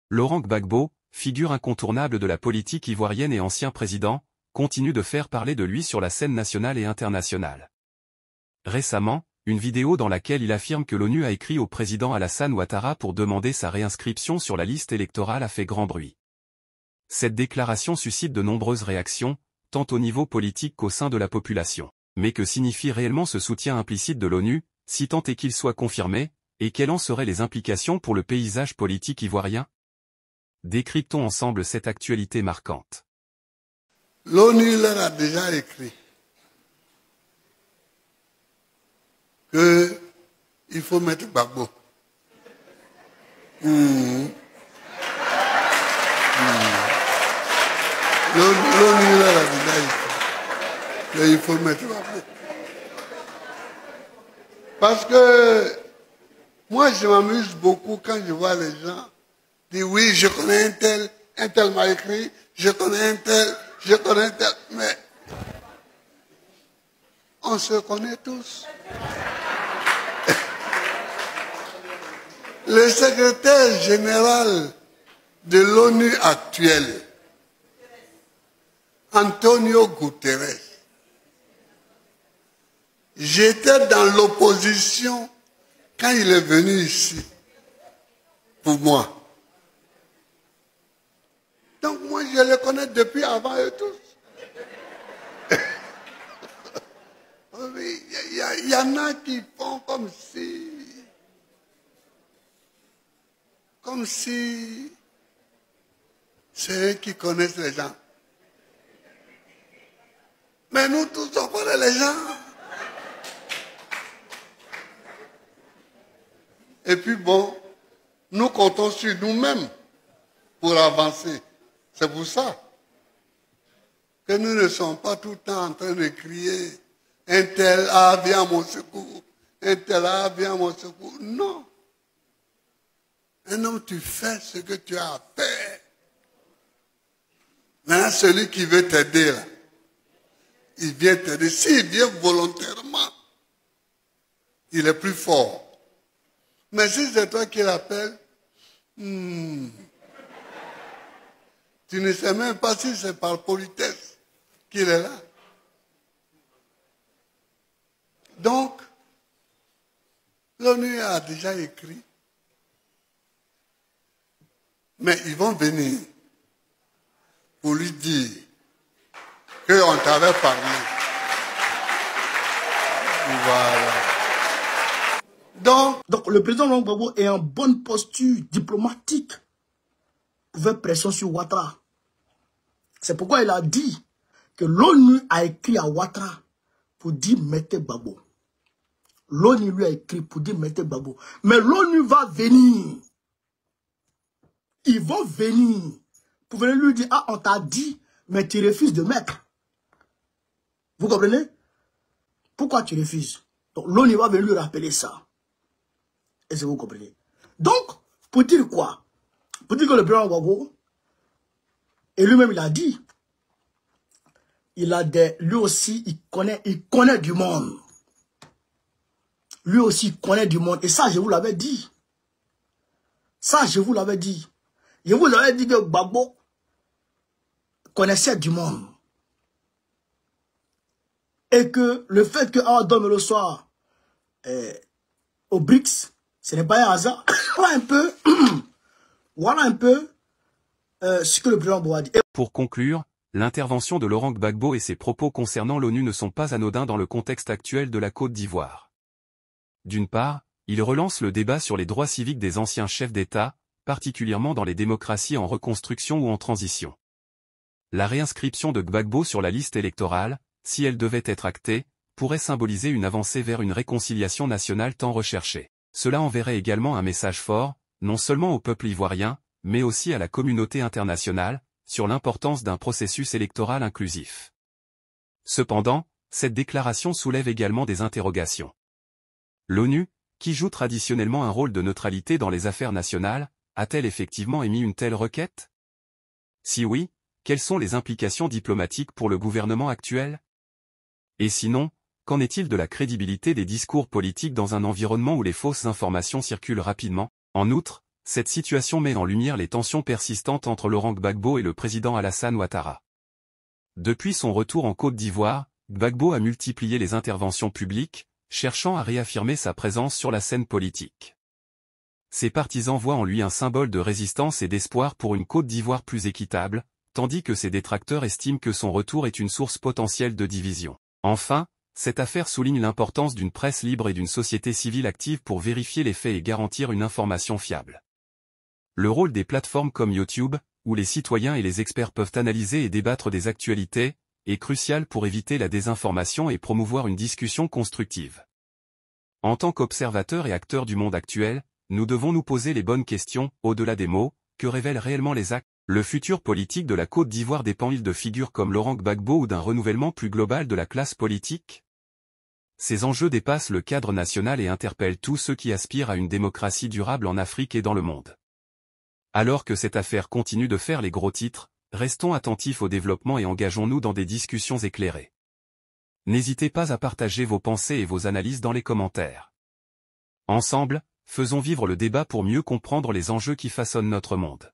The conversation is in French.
Laurent Gbagbo, figure incontournable de la politique ivoirienne et ancien président, continue de faire parler de lui sur la scène nationale et internationale. Récemment, une vidéo dans laquelle il affirme que l'ONU a écrit au président Alassane Ouattara pour demander sa réinscription sur la liste électorale a fait grand bruit. Cette déclaration suscite de nombreuses réactions, tant au niveau politique qu'au sein de la population. Mais que signifie réellement ce soutien implicite de l'ONU, si tant est qu'il soit confirmé, et quelles en seraient les implications pour le paysage politique ivoirien? Décryptons ensemble cette actualité marquante. L'ONU leur a déjà écrit qu'il faut mettre Gbagbo. L'ONU leur a déjà écrit qu'il faut mettre Gbagbo. Parce que moi, je m'amuse beaucoup quand je vois les gens dire oui, je connais un tel m'a écrit, je connais un tel, mais on se connaît tous. Le secrétaire général de l'ONU actuel, Antonio Guterres, j'étais dans l'opposition quand il est venu ici, pour moi. Donc moi, je le connais depuis avant eux tous. Il y en a qui font comme si c'est eux qui connaissent les gens. Mais nous tous, on connaît les gens. Et puis bon, nous comptons sur nous-mêmes pour avancer. C'est pour ça que nous ne sommes pas tout le temps en train de crier « Un tel, ah, viens à mon secours, un tel, ah, viens à mon secours ». Non. Un homme, tu fais ce que tu as à faire. Maintenant, celui qui veut t'aider, là, il vient t'aider. S'il vient volontairement, il est plus fort. Mais si c'est toi qui l'appelles, tu ne sais même pas si c'est par politesse qu'il est là. Donc, l'ONU a déjà écrit. Mais ils vont venir pour lui dire qu'on t'avait parlé. Voilà. Donc le président Laurent Gbagbo est en bonne posture diplomatique pour faire pression sur Ouattara. C'est pourquoi il a dit que l'ONU a écrit à Ouattara pour dire mettez Gbagbo. L'ONU lui a écrit pour dire mettez Gbagbo. Mais l'ONU va venir. Ils vont venir pour venir lui dire, ah, on t'a dit, mais tu refuses de mettre. Vous comprenez? Pourquoi tu refuses? Donc l'ONU va venir lui rappeler ça. Est-ce que vous comprenez? Donc, pour dire quoi? Pour dire que le président Gbagbo, et lui-même il a dit, lui aussi, il connaît du monde. Lui aussi, il connaît du monde. Et ça, je vous l'avais dit. Ça, je vous l'avais dit. Je vous avais dit que Gbagbo connaissait du monde. Et que le fait que dorme le soir au BRICS, ce n'est pas un hasard. Voilà un peu ce que le président Gbagbo a dit. Pour conclure, l'intervention de Laurent Gbagbo et ses propos concernant l'ONU ne sont pas anodins dans le contexte actuel de la Côte d'Ivoire. D'une part, il relance le débat sur les droits civiques des anciens chefs d'État, particulièrement dans les démocraties en reconstruction ou en transition. La réinscription de Gbagbo sur la liste électorale, si elle devait être actée, pourrait symboliser une avancée vers une réconciliation nationale tant recherchée. Cela enverrait également un message fort, non seulement au peuple ivoirien, mais aussi à la communauté internationale, sur l'importance d'un processus électoral inclusif. Cependant, cette déclaration soulève également des interrogations. L'ONU, qui joue traditionnellement un rôle de neutralité dans les affaires nationales, a-t-elle effectivement émis une telle requête? Si oui, quelles sont les implications diplomatiques pour le gouvernement actuel? Et sinon, qu'en est-il de la crédibilité des discours politiques dans un environnement où les fausses informations circulent rapidement? En outre, cette situation met en lumière les tensions persistantes entre Laurent Gbagbo et le président Alassane Ouattara. Depuis son retour en Côte d'Ivoire, Gbagbo a multiplié les interventions publiques, cherchant à réaffirmer sa présence sur la scène politique. Ses partisans voient en lui un symbole de résistance et d'espoir pour une Côte d'Ivoire plus équitable, tandis que ses détracteurs estiment que son retour est une source potentielle de division. Enfin, cette affaire souligne l'importance d'une presse libre et d'une société civile active pour vérifier les faits et garantir une information fiable. Le rôle des plateformes comme YouTube, où les citoyens et les experts peuvent analyser et débattre des actualités, est crucial pour éviter la désinformation et promouvoir une discussion constructive. En tant qu'observateurs et acteurs du monde actuel, nous devons nous poser les bonnes questions, au-delà des mots, que révèlent réellement les actes. Le futur politique de la Côte d'Ivoire dépend-il de figures comme Laurent Gbagbo ou d'un renouvellement plus global de la classe politique? Ces enjeux dépassent le cadre national et interpellent tous ceux qui aspirent à une démocratie durable en Afrique et dans le monde. Alors que cette affaire continue de faire les gros titres, restons attentifs au développement et engageons-nous dans des discussions éclairées. N'hésitez pas à partager vos pensées et vos analyses dans les commentaires. Ensemble, faisons vivre le débat pour mieux comprendre les enjeux qui façonnent notre monde.